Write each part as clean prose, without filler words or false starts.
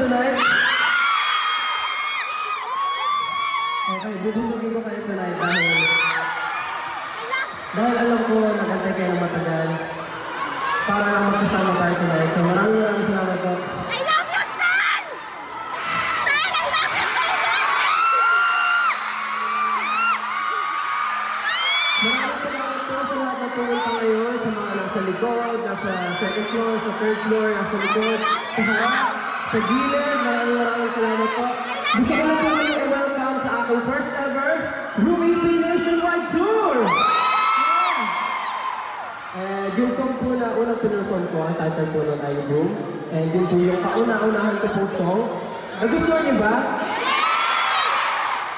tonight? Okay, bubusugin ko kayo tonight dahil alam ko nagantay kayo ng matagal para lang magsasama tayo tonight. So maraming salamat po. I love you, Stan! Stan, I love you so much! Maraming salamat po sa lahat ng pumunta ngayon, sa mga nasa likod, nasa second floor, sa third floor, nasa likod, sa harap, sa gilid. Maraming salamat po. Gusto ko na po kayo i-welcome sa aking first ever Room EP Nationwide Tour! Yung song po na unang pinurform ko, ang title po nun ay Room. And yun po yung kauna-unahan ko pong song. Nagustuhan niyo ba?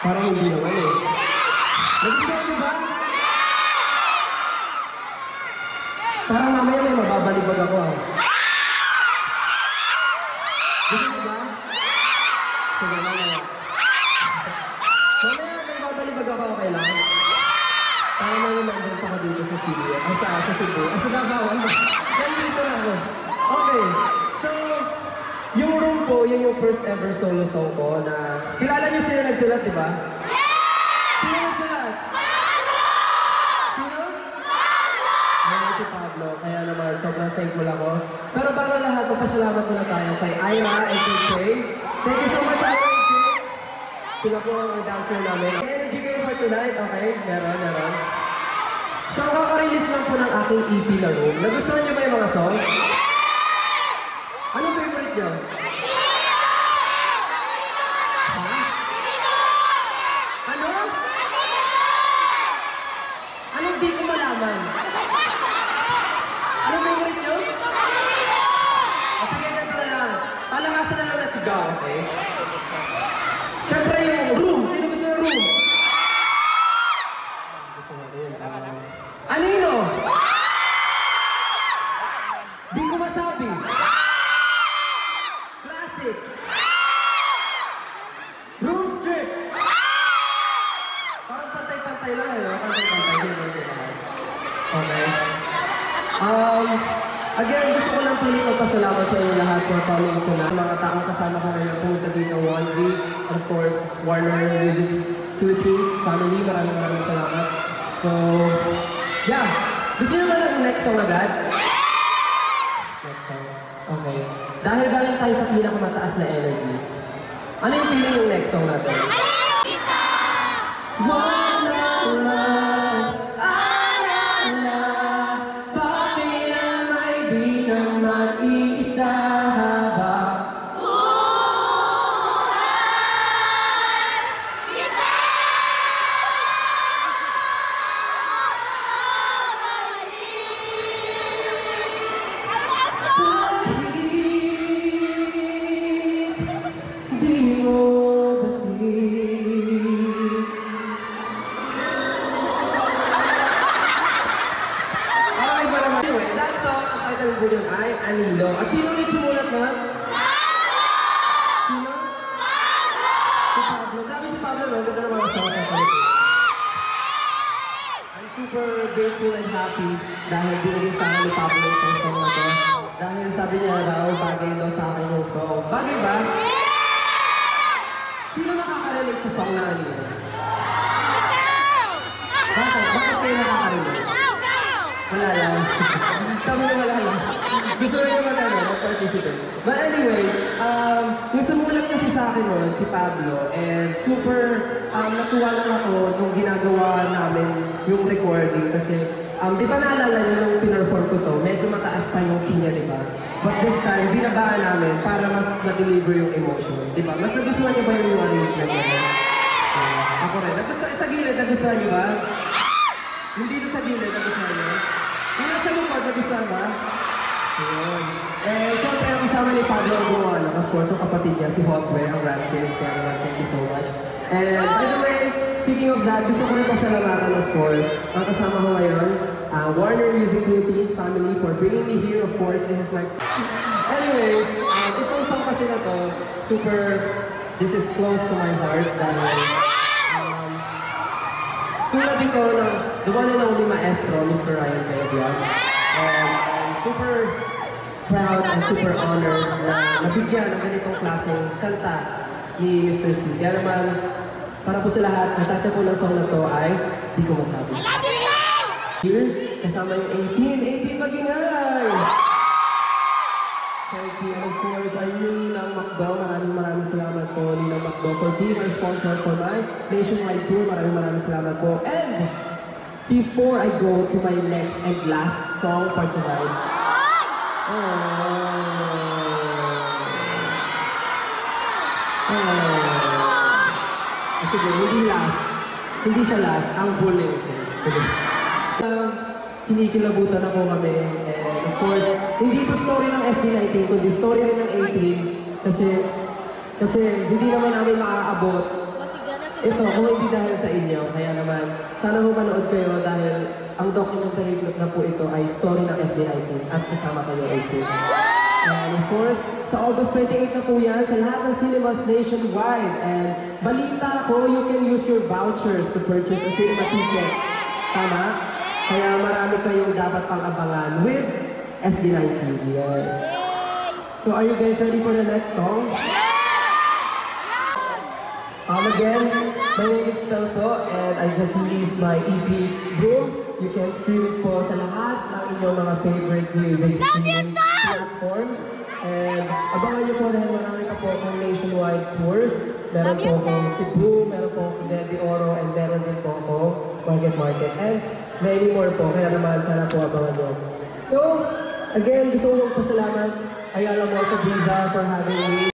Parang hindi naman eh. Nagustuhan niyo ba? Parang mamaya may mababalibag ako ah. Gusto niyo ba? Sige, mamaya. Mamaya may mababalibag ako, okay lang? Para may remembrance ako dito sa Cebu. Sa Cebu. Sa Davao. Nandito na ako. Okay. So, yung Room po, yun yung first ever solo song ko na... Kilala niyo sino nagsulat, di ba? Sino nagsulat? Sino? Si Pablo. Kaya naman, sobrang thankful ako. Pero bago lahat, magpasalamat muna tayo kay Ira and kay Jay. Thank you so much, Ira and Jay. Sila po ang dancer namin. Energy kayo for tonight, okay? Meron. So, kaka-release lang po ng aking EP na Room. Nagustuhan niyo ba yung mga songs? Anong favorite niyo? Ha? Ano? Anong di ko malaman? Anong favorite niyo? Sige, ganito na lang. Palakasan na lang na sigaw, okay? Siyempre yung Room. Sino gusto ng Room? Gusto natin. Anino? Di ko masabi. Classic. Room strip. Parang pantay-pantay lang eh. Pantay-pantay. Okay. Again, gusto ko lang pili magpasalamat sa inyo lahat for coming tonight. Mga taong kasama ko ngayon pumunta dito, Wanzi, and of course, Warner Music Philippines family. Maraming salamat. So, yeah. Gusto nyo ba ng next song agad? Next song. Okay. Dahil galing tayo sa pinakamataas na energy, ano yung feeling yung next song natin? Anino. At sino ulit sumulat na? Sino? Si Pablo. Grabe si Pablo, no? Ganda ng mga songs sa salita. I'm super grateful and happy dahil binigay sa akin ni Pablo itong song na to. Dahil sabi niya raw, bagay daw sa akin yung song. Bagay ba? Sino nakaka-relate sa song na Anino? Bakit kayo nakaka-relate? Wala lang. Sabi niya wala lang. Gusto rin naman mag-participate. But anyway, yung sumulat kasi sa akin nun, si Pablo, and super natuwa lang ako nung ginagawa namin yung recording kasi di ba naalala niyo nung pinerform ko to, medyo mataas pa yung key niya, di ba? But this time, binabaan namin para mas na-deliver yung emotion, di ba? Mas nagustuhan niyo ba yung arrangement niya? Ako rin. Sa gilid, nagustuhan niyo ba? Hindi sa gilid, nagustuhan niyo? Yung nasa lupad, nagustuhan ba? Ayun. Siyempre, ang kasama ni Pablo Buwan, of course, yung kapatid niya, si Josue, ang Rampkins. Kaya naman, thank you so much. And by the way, speaking of that, gusto ko rin pasalamatan, of course, ang kasama ko ngayon, Warner Music Philippines family for bringing me here, of course. This is my... Anyways, itong song kasi na to, this is close to my heart dahil sulat din ko ng the one and only maestro, Mr. Ryan Cayabyab. And super proud and super honored na nabigyan ng ganitong klaseng kanta ni Mr. C. Kaya naman, para po sa lahat, ang title po ng song na to ay Di Ko Masabi. Here, kasama yung 18 magingay! Thank you. Of course, ay Ninang Macdo. Maraming salamat po, Ninang Macdo, for being our sponsor for my nationwide tour. Maraming salamat po. And before I go to my next and last song for tonight, sige, hindi siya last, ang bullying siya. Kinikilabutan na po kami, and of course, hindi ito story ng SB19, kundi story rin ng 18, kasi hindi naman namin maaabot ito kung hindi dahil sa inyo. Kaya naman, sana po manood kayo dahil ang documentary na po ito ay story ng SB19 at kasama kayo 18. And of course, sa August 28 na po yan, sa lahat ng cinemas nationwide. And balita ko, you can use your vouchers to purchase a cinema ticket. Tama? Kaya marami kayong dapat pang-abangan with SB19. Yes. So are you guys ready for the next song? Again, my name is Stel po, and I just released my EP, Boom. You can stream it po sa lahat ng inyong mga favorite music streaming platforms. And abangan niyo po dahil marami pa po akong nationwide tours. Meron po akong Cebu, meron po akong Del de Oro, and meron din po akong Market, and many more po. Kaya naman, sana po abangan niyo. So, again, gusto ko magpasalamat Ayala Mall sa Visa for having me.